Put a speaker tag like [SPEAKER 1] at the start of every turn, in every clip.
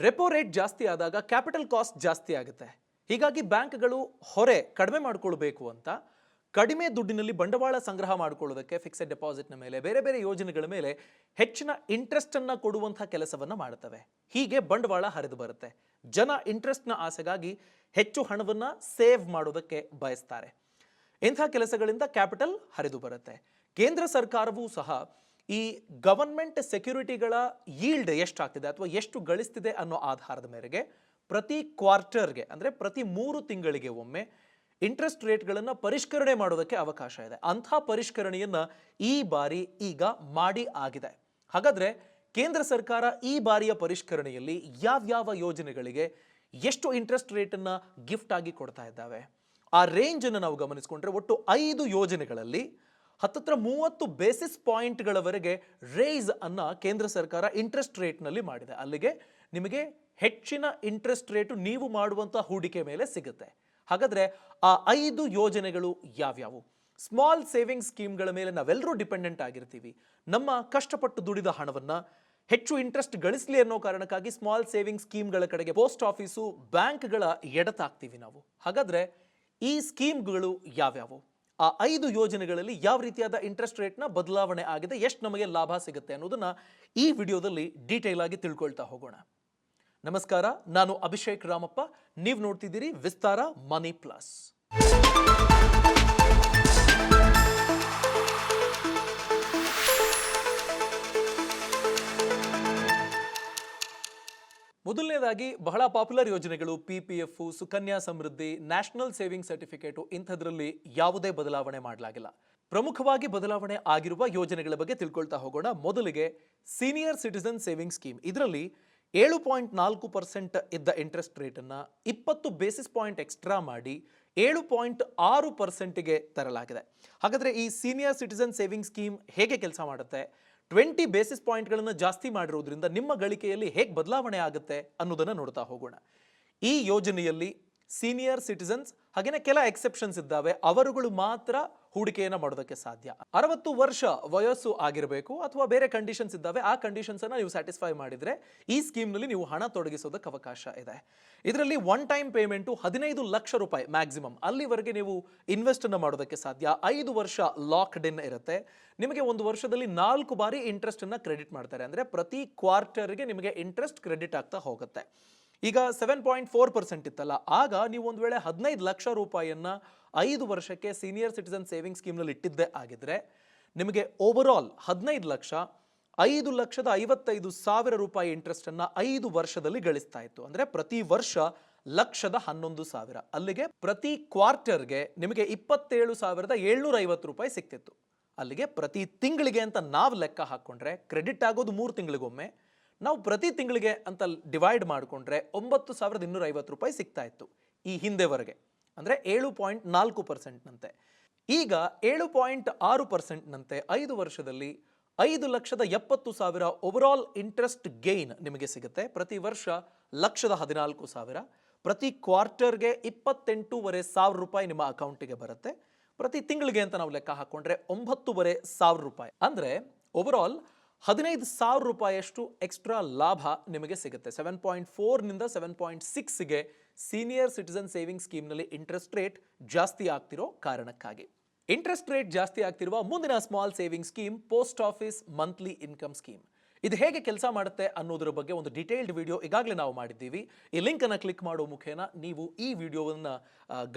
[SPEAKER 1] Repo rate ಜಾಸ್ತಿ ಆದಾಗ capital cost ಜಾಸ್ತಿ ಆಗುತ್ತೆ. ಹೀಗಾಗಿ ಬ್ಯಾಂಕ್ಗಳು ಹೊರೆ ಕಡಿಮೆ ಮಾಡಿಕೊಳ್ಬೇಕು ಅಂತ ಕಡಿಮೆ ದುಡ್ಡಿನಲ್ಲಿ ಬಂಡವಾಳ ಸಂಗ್ರಹ ಮಾಡಿಕೊಳ್ಳೋದಕ್ಕೆ ಫಿಕ್ಸೆಡ್ ಡೆಪಾಸಿಟ್ನ ಮೇಲೆ ಬೇರೆ ಬೇರೆ ಯೋಜನೆಗಳ ಮೇಲೆ ಹೆಚ್ಚಿನ ಇಂಟ್ರೆಸ್ಟ್ ಅನ್ನ ಕೊಡುವಂತಹ ಕೆಲಸವನ್ನ ಮಾಡುತ್ತವೆ. ಹೀಗೆ ಬಂಡವಾಳ ಹರಿದು ಬರುತ್ತೆ. ಜನ ಇಂಟ್ರೆಸ್ಟ್ನ ಆಸೆಗಾಗಿ ಹೆಚ್ಚು ಹಣವನ್ನ ಸೇವ್ ಮಾಡೋದಕ್ಕೆ ಬಯಸ್ತಾರೆ. ಇಂಥ ಕೆಲಸಗಳಿಂದ ಕ್ಯಾಪಿಟಲ್ ಹರಿದು ಬರುತ್ತೆ. ಕೇಂದ್ರ ಸರ್ಕಾರವೂ ಸಹ ಈ ಗವರ್ಮೆಂಟ್ ಸೆಕ್ಯೂರಿಟಿಗಳ ಯೀಲ್ಡ್ ಎಷ್ಟಾಗ್ತಿದೆ ಅಥವಾ ಎಷ್ಟು ಗಳಿಸ್ತಿದೆ ಅನ್ನೋ ಆಧಾರದ ಮೇರೆಗೆ ಪ್ರತಿ ಕ್ವಾರ್ಟರ್ಗೆ ಅಂದರೆ ಪ್ರತಿ 3 ತಿಂಗಳಿಗೆ ಒಮ್ಮೆ ಇಂಟ್ರೆಸ್ಟ್ ರೇಟ್ಗಳನ್ನು ಪರಿಷ್ಕರಣೆ ಮಾಡೋದಕ್ಕೆ ಅವಕಾಶ ಇದೆ. ಅಂಥ ಪರಿಷ್ಕರಣೆಯನ್ನ ಈ ಬಾರಿ ಈಗ ಮಾಡಿ ಆಗಿದೆ. ಹಾಗಾದ್ರೆ ಕೇಂದ್ರ ಸರ್ಕಾರ ಈ ಬಾರಿಯ ಪರಿಷ್ಕರಣೆಯಲ್ಲಿ ಯಾವ್ಯಾವ ಯೋಜನೆಗಳಿಗೆ ಎಷ್ಟು ಇಂಟ್ರೆಸ್ಟ್ ರೇಟನ್ನು ಗಿಫ್ಟ್ ಆಗಿ ಕೊಡ್ತಾ ಇದ್ದಾವೆ, ಆ ರೇಂಜ್ ಅನ್ನು ನಾವು ಗಮನಿಸಿಕೊಂಡ್ರೆ ಒಟ್ಟು 5 ಯೋಜನೆಗಳಲ್ಲಿ ಹತ್ತತ್ರ 30 ಬೇಸಿಸ್ ಪಾಯಿಂಟ್ಗಳವರೆಗೆ ರೇಸ್ ಅನ್ನ ಕೇಂದ್ರ ಸರ್ಕಾರ ಇಂಟ್ರೆಸ್ಟ್ ರೇಟ್ನಲ್ಲಿ ಮಾಡಿದೆ. ಅಲ್ಲಿಗೆ ನಿಮಗೆ ಹೆಚ್ಚಿನ ಇಂಟ್ರೆಸ್ಟ್ ರೇಟು ನೀವು ಮಾಡುವಂತಹ ಹೂಡಿಕೆ ಮೇಲೆ ಸಿಗುತ್ತೆ. ಹಾಗಾದ್ರೆ ಆ 5 ಯೋಜನೆಗಳು ಯಾವ್ಯಾವು? ಸ್ಮಾಲ್ ಸೇವಿಂಗ್ ಸ್ಕೀಮ್ಗಳ ಮೇಲೆ ನಾವೆಲ್ಲರೂ ಡಿಪೆಂಡೆಂಟ್ ಆಗಿರ್ತೀವಿ. ನಮ್ಮ ಕಷ್ಟಪಟ್ಟು ದುಡಿದ ಹಣವನ್ನ ಹೆಚ್ಚು ಇಂಟ್ರೆಸ್ಟ್ ಗಳಿಸಲಿ ಅನ್ನೋ ಕಾರಣಕ್ಕಾಗಿ ಸ್ಮಾಲ್ ಸೇವಿಂಗ್ ಸ್ಕೀಮ್ಗಳ ಕಡೆಗೆ ಪೋಸ್ಟ್ ಆಫೀಸು ಬ್ಯಾಂಕ್ಗಳ ಎಡತಾಗ್ತೀವಿ ನಾವು. ಹಾಗಾದ್ರೆ ಈ ಸ್ಕೀಮ್ಗಳು ಯಾವ್ಯಾವು? ಆ 5 ಯೋಜನೆಗಳಲ್ಲಿ ಯಾವ ರೀತಿಯಾದ ಇಂಟ್ರೆಸ್ಟ್ ರೇಟ್ನ ಬದಲಾವಣೆ ಆಗಿದೆ, ಎಷ್ಟು ನಮಗೆ ಲಾಭ ಸಿಗುತ್ತೆ ಅನ್ನೋದನ್ನ ಈ ವಿಡಿಯೋದಲ್ಲಿ ಡೀಟೇಲ್ ಆಗಿ ತಿಳ್ಕೊಳ್ತಾ ಹೋಗೋಣ. ನಮಸ್ಕಾರ, ನಾನು ಅಭಿಷೇಕ್ ರಾಮಪ್ಪ. ನೀವು ನೋಡ್ತಿದ್ದೀರಿ ವಿಸ್ತಾರ ಮನಿ ಪ್ಲಸ್. ಮೊದಲನೇದಾಗಿ ಬಹಳ ಪಾಪ್ಯುಲರ್ ಯೋಜನೆಗಳು PPF, Sukanya Samriddhi, national saving certificate. ಇಂಥದ್ರಲ್ಲಿ ಯಾವುದೇ ಬದಲಾವಣೆ ಮಾಡಲಾಗಿಲ್ಲ. ಪ್ರಮುಖವಾಗಿ ಬದಲಾವಣೆ ಆಗಿರುವ ಯೋಜನೆಗಳ ಬಗ್ಗೆ ತಿಳ್ಕೊಳ್ತಾ ಹೋಗೋಣ. ಮೊದಲಿಗೆ ಸೀನಿಯರ್ ಸಿಟಿಸನ್ ಸೇವಿಂಗ್ ಸ್ಕೀಮ್. ಇದರಲ್ಲಿ 7.4% ಇದ್ದ ಇಂಟ್ರೆಸ್ಟ್ ರೇಟನ್ನು 20 ಬೇಸಿಸ್ ಪಾಯಿಂಟ್ ಎಕ್ಸ್ಟ್ರಾ ಮಾಡಿ 7.6%ಗೆ ತರಲಾಗಿದೆ. ಹಾಗಾದರೆ ಈ ಸೀನಿಯರ್ ಸಿಟಿಸನ್ ಸೇವಿಂಗ್ ಸ್ಕೀಮ್ ಹೇಗೆ ಕೆಲಸ ಮಾಡುತ್ತೆ, 20 ಬೇಸಿಸ್ ಪಾಯಿಂಟ್ಗಳನ್ನು ಜಾಸ್ತಿ ಮಾಡಿರೋದ್ರಿಂದ ನಿಮ್ಮ ಗಳಿಕೆಯಲ್ಲಿ ಹೇಗೆ ಬದಲಾವಣೆ ಆಗುತ್ತೆ ಅನ್ನೋದನ್ನು ನೋಡ್ತಾ ಹೋಗೋಣ. ಈ ಯೋಜನೆಯಲ್ಲಿ ಸೀನಿಯರ್ ಸಿಟಿಸನ್ಸ್ ಹಾಗೇನೆ ಕೆಲ ಎಕ್ಸೆಪ್ಷನ್ಸ್ ಇದ್ದಾವೆ, ಅವರುಗಳು ಮಾತ್ರ ಹೂಡಿಕೆಯನ್ನು ಮಾಡೋದಕ್ಕೆ ಸಾಧ್ಯ. 60 ವರ್ಷ ವಯಸ್ಸು ಆಗಿರಬೇಕು ಅಥವಾ ಬೇರೆ ಕಂಡೀಷನ್ಸ್ ಇದ್ದಾವೆ. ಆ ಕಂಡೀಷನ್ಸ್ ಅನ್ನ ನೀವು ಸ್ಯಾಟಿಸ್ಫೈ ಮಾಡಿದ್ರೆ ಈ ಸ್ಕೀಮ್ನಲ್ಲಿ ನೀವು ಹಣ ತೊಡಗಿಸೋದಕ್ಕೆ ಅವಕಾಶ ಇದೆ. ಇದರಲ್ಲಿ ಒನ್ ಟೈಮ್ ಪೇಮೆಂಟು 15 ಲಕ್ಷ ರೂಪಾಯಿ ಮ್ಯಾಕ್ಸಿಮಮ್, ಅಲ್ಲಿವರೆಗೆ ನೀವು ಇನ್ವೆಸ್ಟ್ ಅನ್ನು ಮಾಡೋದಕ್ಕೆ ಸಾಧ್ಯ. 5 ವರ್ಷ ಲಾಕ್ಡ್ ಇನ್ ಇರುತ್ತೆ. ನಿಮಗೆ ಒಂದು ವರ್ಷದಲ್ಲಿ 4 ಬಾರಿ ಇಂಟ್ರೆಸ್ಟ್ ಅನ್ನ ಕ್ರೆಡಿಟ್ ಮಾಡ್ತಾರೆ. ಅಂದ್ರೆ ಪ್ರತಿ ಕ್ವಾರ್ಟರ್ಗೆ ನಿಮಗೆ ಇಂಟ್ರೆಸ್ಟ್ ಕ್ರೆಡಿಟ್ ಆಗ್ತಾ ಹೋಗುತ್ತೆ. ಈಗ 7.4% ಇತ್ತಲ್ಲ, ಆಗ ನೀವು ಒಂದು ವೇಳೆ 15 ಲಕ್ಷ ರೂಪಾಯಿಯನ್ನ 5 ವರ್ಷಕ್ಕೆ ಸೀನಿಯರ್ ಸಿಟಿಸನ್ ಸೇವಿಂಗ್ ಸ್ಕೀಮ್ನಲ್ಲಿ ಇಟ್ಟಿದ್ದೇ ಆಗಿದ್ರೆ ನಿಮಗೆ ಓವರ್ ಆಲ್ 15 ಲಕ್ಷ 5,55,000 ರೂಪಾಯಿ ಇಂಟ್ರೆಸ್ಟ್ ಅನ್ನ 5 ವರ್ಷದಲ್ಲಿ ಗಳಿಸ್ತಾ ಇತ್ತು. ಅಂದ್ರೆ ಪ್ರತಿ ವರ್ಷ 1,11,000. ಅಲ್ಲಿಗೆ ಪ್ರತಿ ಕ್ವಾರ್ಟರ್ಗೆ ನಿಮಗೆ 27,750 ರೂಪಾಯಿ ಸಿಕ್ತಿತ್ತು. ಅಲ್ಲಿಗೆ ಪ್ರತಿ ತಿಂಗಳಿಗೆ ಅಂತ ನಾವು ಲೆಕ್ಕ ಹಾಕೊಂಡ್ರೆ ಕ್ರೆಡಿಟ್ ಆಗೋದು 3 ತಿಂಗಳಿಗೊಮ್ಮೆ, ನಾವು ಪ್ರತಿ ತಿಂಗಳಿಗೆ ಅಂತ ಡಿವೈಡ್ ಮಾಡಿಕೊಂಡ್ರೆ 9,250 ರೂಪಾಯಿ ಸಿಗ್ತಾ ಇತ್ತು ಈ ಹಿಂದೆವರೆಗೆ. ಅಂದರೆ 7.4%ನಂತೆ. ಈಗ 7.6%ನಂತೆ 5 ವರ್ಷದಲ್ಲಿ 5,70,000 ಓವರ್ ಆಲ್ ಇಂಟ್ರೆಸ್ಟ್ ಗೇನ್ ನಿಮಗೆ ಸಿಗುತ್ತೆ. ಪ್ರತಿ ವರ್ಷ 1,14,000. ಪ್ರತಿ ಕ್ವಾರ್ಟರ್ಗೆ 28,500 ರೂಪಾಯಿ ನಿಮ್ಮ ಅಕೌಂಟಿಗೆ ಬರುತ್ತೆ. ಪ್ರತಿ ತಿಂಗಳಿಗೆ ಅಂತ ನಾವು ಲೆಕ್ಕ ಹಾಕೊಂಡ್ರೆ 9,500 ರೂಪಾಯಿ. ಅಂದರೆ ಓವರ್ ಆಲ್ 15,000 ರೂಪಾಯಿಯಷ್ಟು ಎಕ್ಸ್ಟ್ರಾ ಲಾಭ ನಿಮಗೆ ಸಿಗುತ್ತೆ. 7.4 ನಿಂದ 7.6ಗೆ ಸೀನಿಯರ್ ಸಿಟಿಸನ್ ಸೇವಿಂಗ್ ಸ್ಕೀಮ್ನಲ್ಲಿ ಇಂಟ್ರೆಸ್ಟ್ ರೇಟ್ ಜಾಸ್ತಿ ಆಗ್ತಿರೋ ಕಾರಣಕ್ಕಾಗಿ. ಇಂಟ್ರೆಸ್ಟ್ ರೇಟ್ ಜಾಸ್ತಿ ಆಗ್ತಿರುವ ಮುಂದಿನ small saving scheme post office monthly income scheme. ಇದು ಹೇಗೆ ಕೆಲಸ ಮಾಡುತ್ತೆ ಅನ್ನೋದ್ರ ಬಗ್ಗೆ ಒಂದು ಡಿಟೇಲ್ಡ್ ವಿಡಿಯೋ ಈಗಾಗಲೇ ನಾವು ಮಾಡಿದ್ದೀವಿ. ಈ ಲಿಂಕ್ ಅನ್ನು ಕ್ಲಿಕ್ ಮಾಡೋ ಮುಖೇನ ನೀವು ಈ ವಿಡಿಯೋವನ್ನು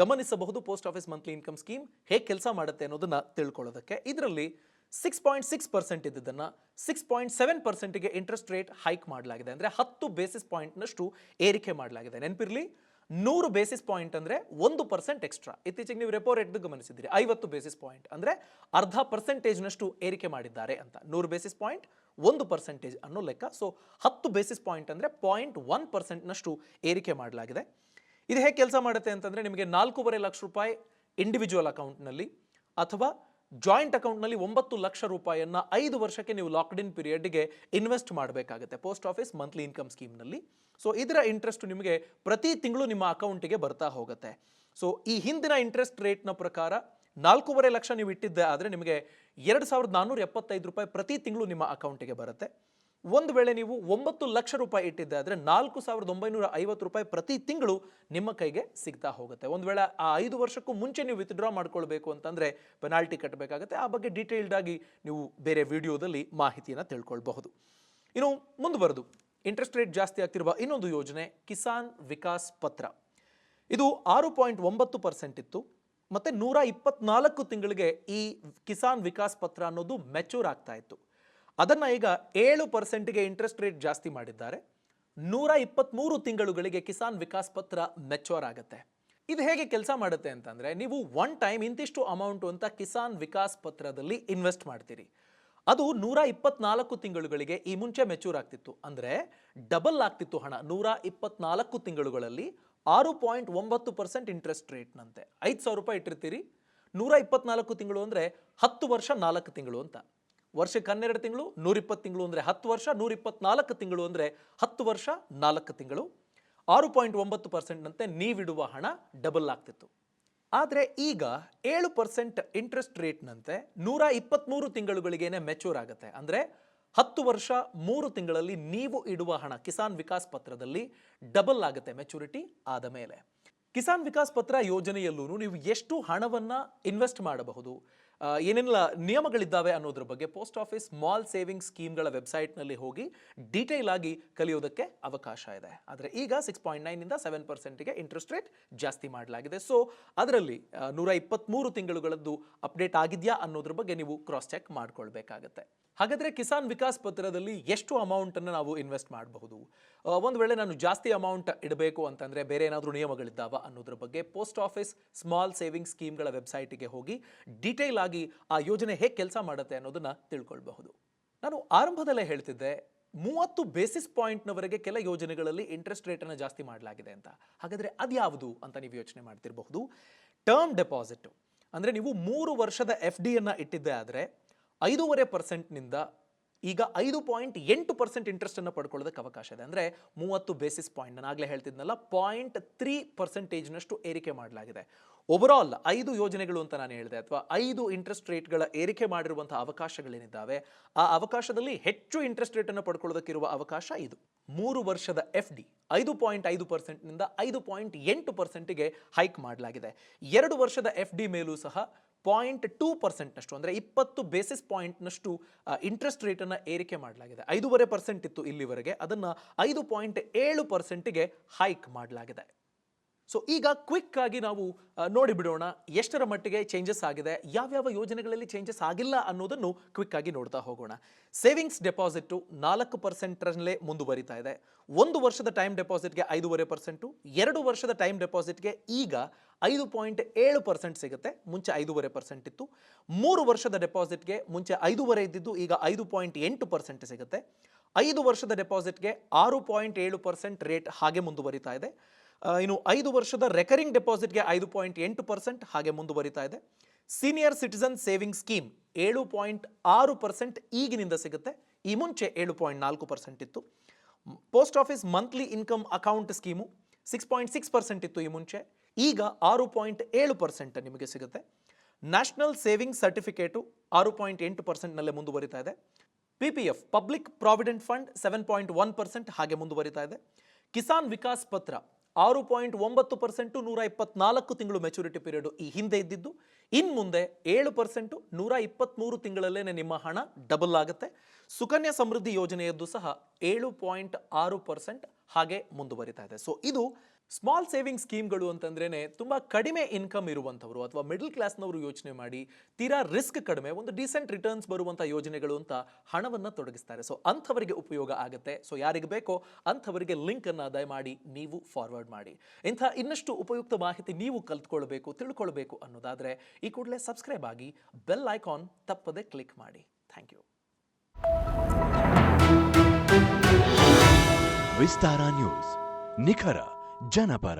[SPEAKER 1] ಗಮನಿಸಬಹುದು. Post office monthly income scheme ಹೇಗೆ ಕೆಲಸ ಮಾಡುತ್ತೆ ಅನ್ನೋದನ್ನ ತಿಳ್ಕೊಳ್ಳೋದಕ್ಕೆ. ಇದರಲ್ಲಿ 6.6% ಇದ್ದದನ್ನು 6.7%ಗೆ ಇಂಟ್ರೆಸ್ಟ್ ರೇಟ್ ಹೈಕ್ ಮಾಡಲಾಗಿದೆ. ಅಂದರೆ 10 ಬೇಸಿಸ್ ಪಾಯಿಂಟ್ನಷ್ಟು ಏರಿಕೆ ಮಾಡಲಾಗಿದೆ. ನೆನಪಿರಲಿ, 100 ಬೇಸಿಸ್ ಪಾಯಿಂಟ್ ಅಂದರೆ 1% ಎಕ್ಸ್ಟ್ರಾ. ಇತ್ತೀಚೆಗೆ ನೀವು ರೆಪೋ ರೇಟ್ ಗಮನಿಸಿದ್ದೀರಿ, 50 ಬೇಸಿಸ್ ಪಾಯಿಂಟ್ ಅಂದರೆ ಅರ್ಧ ಪರ್ಸೆಂಟೇಜ್ನಷ್ಟು ಏರಿಕೆ ಮಾಡಿದ್ದಾರೆ ಅಂತ. 100 ಬೇಸಿಸ್ ಪಾಯಿಂಟ್ 1% ಅನ್ನೋ ಲೆಕ್ಕ. ಸೊ 10 ಬೇಸಿಸ್ ಪಾಯಿಂಟ್ ಅಂದರೆ 0.1%ನಷ್ಟು ಏರಿಕೆ ಮಾಡಲಾಗಿದೆ. ಇದು ಹೇಗೆ ಕೆಲಸ ಮಾಡುತ್ತೆ ಅಂತಂದರೆ ನಿಮಗೆ 4.5 ಲಕ್ಷ ರೂಪಾಯಿ ಇಂಡಿವಿಜುವಲ್ ಅಕೌಂಟ್ನಲ್ಲಿ ಅಥವಾ ಜಾಯಿಂಟ್ ಅಕೌಂಟ್ನಲ್ಲಿ 9 ಲಕ್ಷ ರೂಪಾಯಿಯನ್ನ 5 ವರ್ಷಕ್ಕೆ ನೀವು ಲಾಕ್ಡ್ ಇನ್ ಪೀರಿಯಡ್ಗೆ ಇನ್ವೆಸ್ಟ್ ಮಾಡಬೇಕಾಗುತ್ತೆ ಪೋಸ್ಟ್ ಆಫೀಸ್ ಮಂತ್ಲಿ ಇನ್ಕಮ್ ಸ್ಕೀಮ್ನಲ್ಲಿ. ಸೊ ಇದರ ಇಂಟ್ರೆಸ್ಟ್ ನಿಮಗೆ ಪ್ರತಿ ತಿಂಗಳು ನಿಮ್ಮ ಅಕೌಂಟಿಗೆ ಬರ್ತಾ ಹೋಗುತ್ತೆ. ಸೊ ಈ ಹಿಂದಿನ ಇಂಟ್ರೆಸ್ಟ್ ರೇಟ್ನ ಪ್ರಕಾರ 4.5 ಲಕ್ಷ ನೀವು ಇಟ್ಟಿದ್ದೆ ಆದರೆ ನಿಮಗೆ 2,475 ರೂಪಾಯಿ ಪ್ರತಿ ತಿಂಗಳು ನಿಮ್ಮ ಅಕೌಂಟಿಗೆ ಬರುತ್ತೆ. ಒಂದು ವೇಳೆ ನೀವು 9 ಲಕ್ಷ ರೂಪಾಯಿ ಇಟ್ಟಿದ್ದೆ ಆದರೆ 4,950 ರೂಪಾಯಿ ಪ್ರತಿ ತಿಂಗಳು ನಿಮ್ಮ ಕೈಗೆ ಸಿಗ್ತಾ ಹೋಗುತ್ತೆ. ಒಂದು ವೇಳೆ ಆ 5 ವರ್ಷಕ್ಕೂ ಮುಂಚೆ ನೀವು ವಿತ್ಡ್ರಾ ಮಾಡ್ಕೊಳ್ಬೇಕು ಅಂತಂದರೆ ಪೆನಾಲ್ಟಿ ಕಟ್ಟಬೇಕಾಗುತ್ತೆ. ಆ ಬಗ್ಗೆ ಡೀಟೇಲ್ಡ್ ಆಗಿ ನೀವು ಬೇರೆ ವಿಡಿಯೋದಲ್ಲಿ ಮಾಹಿತಿಯನ್ನು ತಿಳ್ಕೊಳ್ಬಹುದು. ಇನ್ನು ಮುಂದುವರೆದು ಇಂಟ್ರೆಸ್ಟ್ ರೇಟ್ ಜಾಸ್ತಿ ಆಗ್ತಿರುವ ಇನ್ನೊಂದು ಯೋಜನೆ ಕಿಸಾನ್ ವಿಕಾಸ್ ಪತ್ರ. ಇದು 6.9% ಇತ್ತು ಮತ್ತು 124 ತಿಂಗಳಿಗೆ ಈ ಕಿಸಾನ್ ವಿಕಾಸ್ ಪತ್ರ ಅನ್ನೋದು ಮೆಚೂರ್ ಆಗ್ತಾ ಇತ್ತು. ಅದನ್ನು ಈಗ 7%ಗೆ ಇಂಟ್ರೆಸ್ಟ್ ರೇಟ್ ಜಾಸ್ತಿ ಮಾಡಿದ್ದಾರೆ. 123 ತಿಂಗಳುಗಳಿಗೆ ಕಿಸಾನ್ ವಿಕಾಸ್ ಪತ್ರ ಮೆಚೂರ್ ಆಗುತ್ತೆ. ಇದು ಹೇಗೆ ಕೆಲಸ ಮಾಡುತ್ತೆ ಅಂತಂದರೆ, ನೀವು ಒನ್ ಟೈಮ್ ಇಂತಿಷ್ಟು ಅಮೌಂಟು ಅಂತ ಕಿಸಾನ್ ವಿಕಾಸ್ ಪತ್ರದಲ್ಲಿ ಇನ್ವೆಸ್ಟ್ ಮಾಡ್ತೀರಿ. ಅದು 124 ತಿಂಗಳುಗಳಿಗೆ ಈ ಮುಂಚೆ ಮೆಚೂರ್ ಆಗ್ತಿತ್ತು, ಅಂದರೆ ಡಬಲ್ ಆಗ್ತಿತ್ತು ಹಣ. 124 ತಿಂಗಳುಗಳಲ್ಲಿ 6.9% ಇಂಟ್ರೆಸ್ಟ್ ರೇಟ್ನಂತೆ 5,000 ರೂಪಾಯಿ ಇಟ್ಟಿರ್ತೀರಿ. 124 ತಿಂಗಳು ಅಂದರೆ 10 ವರ್ಷ 4 ತಿಂಗಳು ಅಂತ. ವರ್ಷಕ್ಕೆ 12 ತಿಂಗಳು, 120 ತಿಂಗಳು ಅಂದರೆ 10 ವರ್ಷ, 124 ತಿಂಗಳು ಅಂದರೆ 10 ವರ್ಷ 4 ತಿಂಗಳು. 6.9%ನಂತೆ ನೀವಿಡುವ ಹಣ ಡಬಲ್ ಆಗ್ತಿತ್ತು. ಆದರೆ ಈಗ 7% ಇಂಟ್ರೆಸ್ಟ್ ರೇಟ್ನಂತೆ 123 ತಿಂಗಳುಗಳಿಗೇನೆ ಮೆಚೂರ್ ಆಗುತ್ತೆ. ಅಂದರೆ 10 ವರ್ಷ 3 ತಿಂಗಳಲ್ಲಿ ನೀವು ಇಡುವ ಹಣ ಕಿಸಾನ್ ವಿಕಾಸ್ ಪತ್ರದಲ್ಲಿ ಡಬಲ್ ಆಗುತ್ತೆ ಮೆಚುರಿಟಿ ಆದ ಮೇಲೆ. ಕಿಸಾನ್ ವಿಕಾಸ್ ಪತ್ರ ಯೋಜನೆಯಲ್ಲೂ ನೀವು ಎಷ್ಟು ಹಣವನ್ನು ಇನ್ವೆಸ್ಟ್ ಮಾಡಬಹುದು, ಏನೆಲ್ಲ ನಿಯಮಗಳಿದ್ದಾವೆ ಅನ್ನೋದ್ರ ಬಗ್ಗೆ ಪೋಸ್ಟ್ ಆಫೀಸ್ ಸ್ಮಾಲ್ ಸೇವಿಂಗ್ ಸ್ಕೀಮ್ಗಳ ವೆಬ್ಸೈಟ್ನಲ್ಲಿ ಹೋಗಿ ಡೀಟೇಲ್ ಆಗಿ ಕಲಿಯೋದಕ್ಕೆ ಅವಕಾಶ ಇದೆ. ಆದರೆ ಈಗ 6.9ಇಂದ 7%ಗೆ ಇಂಟ್ರೆಸ್ಟ್ ರೇಟ್ ಜಾಸ್ತಿ ಮಾಡಲಾಗಿದೆ. ಸೊ ಅದರಲ್ಲಿ 123 ತಿಂಗಳುಗಳದ್ದು ಅಪ್ಡೇಟ್ ಆಗಿದೆಯಾ ಅನ್ನೋದ್ರ ಬಗ್ಗೆ ನೀವು ಕ್ರಾಸ್ ಚೆಕ್ ಮಾಡ್ಕೊಳ್ಬೇಕಾಗತ್ತೆ. ಹಾಗಾದರೆ ಕಿಸಾನ್ ವಿಕಾಸ್ ಪತ್ರದಲ್ಲಿ ಎಷ್ಟು ಅಮೌಂಟನ್ನು ನಾವು ಇನ್ವೆಸ್ಟ್ ಮಾಡಬಹುದು, ಒಂದು ವೇಳೆ ನಾನು ಜಾಸ್ತಿ ಅಮೌಂಟ್ ಇಡಬೇಕು ಅಂತಂದರೆ ಬೇರೆ ಏನಾದರೂ ನಿಯಮಗಳಿದ್ದಾವ ಅನ್ನೋದ್ರ ಬಗ್ಗೆ ಪೋಸ್ಟ್ ಆಫೀಸ್ ಸ್ಮಾಲ್ ಸೇವಿಂಗ್ ಸ್ಕೀಮ್ಗಳ ವೆಬ್ಸೈಟಿಗೆ ಹೋಗಿ ಡೀಟೇಲ್ ಆಗಿ ಆ ಯೋಜನೆ ಹೇಗೆ ಕೆಲಸ ಮಾಡುತ್ತೆ ಅನ್ನೋದನ್ನು ತಿಳ್ಕೊಳ್ಬಹುದು. ನಾನು ಆರಂಭದಲ್ಲೇ ಹೇಳ್ತಿದ್ದೆ 30 ಬೇಸಿಸ್ ಪಾಯಿಂಟ್ನವರೆಗೆ ಕೆಲ ಯೋಜನೆಗಳಲ್ಲಿ ಇಂಟ್ರೆಸ್ಟ್ ರೇಟನ್ನು ಜಾಸ್ತಿ ಮಾಡಲಾಗಿದೆ ಅಂತ. ಹಾಗಾದರೆ ಅದು ಯಾವುದು ಅಂತ ನೀವು ಯೋಚನೆ ಮಾಡ್ತಿರಬಹುದು. ಟರ್ಮ್ ಡೆಪಾಸಿಟ್ ಅಂದರೆ ನೀವು 3 ವರ್ಷದ FDಯನ್ನು ಇಟ್ಟಿದ್ದೆ ಆದರೆ 5.5%ನಿಂದ ಈಗ 5.8% ಇಂಟ್ರೆಸ್ಟನ್ನು ಪಡ್ಕೊಳ್ಳೋದಕ್ಕೆ ಅವಕಾಶ ಇದೆ. ಅಂದರೆ 30 ಬೇಸಿಸ್ ಪಾಯಿಂಟ್, ನಾನು ಆಗಲೇ ಹೇಳ್ತಿದ್ನಲ್ಲ, 0.3%ನಷ್ಟು ಏರಿಕೆ ಮಾಡಲಾಗಿದೆ. ಓವರಾಲ್ 5 ಯೋಜನೆಗಳು ಅಂತ ನಾನು ಹೇಳಿದೆ, ಅಥವಾ 5 ಇಂಟ್ರೆಸ್ಟ್ ರೇಟ್ಗಳ ಏರಿಕೆ ಮಾಡಿರುವಂಥ ಅವಕಾಶಗಳೇನಿದ್ದಾವೆ, ಆ ಅವಕಾಶದಲ್ಲಿ ಹೆಚ್ಚು ಇಂಟ್ರೆಸ್ಟ್ ರೇಟನ್ನು ಪಡ್ಕೊಳ್ಳೋದಕ್ಕಿರುವ ಅವಕಾಶ ಇದು. 3 ವರ್ಷದ FD 5.5%ನಿಂದ 5.8%ಗೆ ಹೈಕ್ ಮಾಡಲಾಗಿದೆ. 2 ವರ್ಷದ FD ಮೇಲೂ ಸಹ 0.2%ನಷ್ಟು ಅಂದರೆ 20 ಬೇಸಿಸ್ ಪಾಯಿಂಟ್ನಷ್ಟು ಇಂಟ್ರೆಸ್ಟ್ ರೇಟನ್ನು ಏರಿಕೆ ಮಾಡಲಾಗಿದೆ. 5.5% ಇತ್ತು ಇಲ್ಲಿವರೆಗೆ, ಅದನ್ನು 5.7%ಗೆ ಹೈಕ್ ಮಾಡಲಾಗಿದೆ. ಸೊ ಈಗ ಕ್ವಿಕ್ ಆಗಿ ನಾವು ನೋಡಿಬಿಡೋಣ ಎಷ್ಟರ ಮಟ್ಟಿಗೆ ಚೇಂಜಸ್ ಆಗಿದೆ, ಯಾವ್ಯಾವ ಯೋಜನೆಗಳಲ್ಲಿ ಚೇಂಜಸ್ ಆಗಿಲ್ಲ ಅನ್ನೋದನ್ನು ಕ್ವಿಕ್ ಆಗಿ ನೋಡ್ತಾ ಹೋಗೋಣ. ಸೇವಿಂಗ್ಸ್ ಡೆಪಾಸಿಟ್ 4%ರಲ್ಲೇ ಮುಂದುವರಿತಾ ಇದೆ. 1 ವರ್ಷದ ಟೈಮ್ ಡೆಪಾಸಿಟ್ಗೆ 5.5%, 2 ವರ್ಷದ ಟೈಮ್ ಡೆಪಾಸಿಟ್ಗೆ ಈಗ 5.7% ಸಿಗುತ್ತೆ, ಮುಂಚೆ 5.5% ಇತ್ತು. 3 ವರ್ಷದ ಡೆಪಾಸಿಟ್ಗೆ ಮುಂಚೆ 5.5 ಇದ್ದಿದ್ದು ಈಗ 5.8% ಸಿಗುತ್ತೆ. 5 ವರ್ಷದ ಡೆಪಾಸಿಟ್ಗೆ 6.7% ರೇಟ್ ಹಾಗೆ ಮುಂದುವರಿತಾ ಇದೆ. ಇನ್ನು 5 ವರ್ಷದ ರೆಕರಿಂಗ್ ಡೆಪಾಸಿಟ್ಗೆ 5.8% ಹಾಗೆ ಮುಂದುವರಿತಾ ಇದೆ. ಸೀನಿಯರ್ ಸಿಟಿಸನ್ ಸೇವಿಂಗ್ ಸ್ಕೀಮ್ 7.6% ಈಗಿನಿಂದ ಸಿಗುತ್ತೆ, ಈ ಮುಂಚೆ 7.4% ಇತ್ತು. Post office monthly income account scheme 6.6% ಇತ್ತು ಈ ಮುಂಚೆ, ಈಗ 6.7% ನಿಮಗೆ ಸಿಗುತ್ತೆ. ನ್ಯಾಷನಲ್ ಸೇವಿಂಗ್ ಸರ್ಟಿಫಿಕೇಟು 6.8%ನಲ್ಲೇ ಮುಂದುವರಿತಾ ಇದೆ. PPF ಪಬ್ಲಿಕ್ ಪ್ರಾವಿಡೆಂಟ್ ಫಂಡ್ 7.1% ಹಾಗೆ ಮುಂದುವರಿತಾ ಇದೆ. ಕಿಸಾನ್ ವಿಕಾಸ್ ಪತ್ರ 6.9%, 124 ತಿಂಗಳು ಮೆಚುರಿಟಿ ಪೀರಿಯಡ್ ಈ ಹಿಂದೆ ಇದ್ದಿದ್ದು. ಇನ್ನು ಮುಂದೆ 7%, 123 ತಿಂಗಳಲ್ಲೇ ನಿಮ್ಮ ಹಣ ಡಬಲ್ ಆಗುತ್ತೆ. ಸುಕನ್ಯಾ ಸಮೃದ್ಧಿ ಯೋಜನೆಯದ್ದು ಸಹ 7.6% ಹಾಗೆ ಮುಂದುವರಿತಾ ಇದೆ. ಸೊ ಇದು ಸ್ಮಾಲ್ ಸೇವಿಂಗ್ ಸ್ಕೀಮ್ಗಳು ಅಂತಂದ್ರೇ ತುಂಬ ಕಡಿಮೆ ಇನ್ಕಮ್ ಇರುವಂಥವ್ರು ಅಥವಾ ಮಿಡಲ್ ಕ್ಲಾಸ್ನವರು ಯೋಚನೆ ಮಾಡಿ ತೀರಾ ರಿಸ್ಕ್ ಕಡಿಮೆ, ಒಂದು ಡೀಸೆಂಟ್ ರಿಟರ್ನ್ಸ್ ಬರುವಂಥ ಯೋಜನೆಗಳು ಅಂತ ಹಣವನ್ನು ತೊಡಗಿಸ್ತಾರೆ. ಸೊ ಅಂಥವರಿಗೆ ಉಪಯೋಗ ಆಗುತ್ತೆ. ಸೊ ಯಾರಿಗೆ ಬೇಕೋ ಅಂಥವರಿಗೆ ಲಿಂಕನ್ನು ದಯಮಾಡಿ ನೀವು ಫಾರ್ವರ್ಡ್ ಮಾಡಿ. ಇಂಥ ಇನ್ನಷ್ಟು ಉಪಯುಕ್ತ ಮಾಹಿತಿ ನೀವು ಕಲ್ತ್ಕೊಳ್ಬೇಕು, ತಿಳ್ಕೊಳ್ಬೇಕು ಅನ್ನೋದಾದರೆ ಈ ಕೂಡಲೇ ಸಬ್ಸ್ಕ್ರೈಬ್ ಆಗಿ, ಬೆಲ್ ಐಕಾನ್ ತಪ್ಪದೆ ಕ್ಲಿಕ್ ಮಾಡಿ. Thank you.
[SPEAKER 2] ವಿಸ್ತಾರ ನ್ಯೂಸ್, ನಿಖರ ಜನಪರ.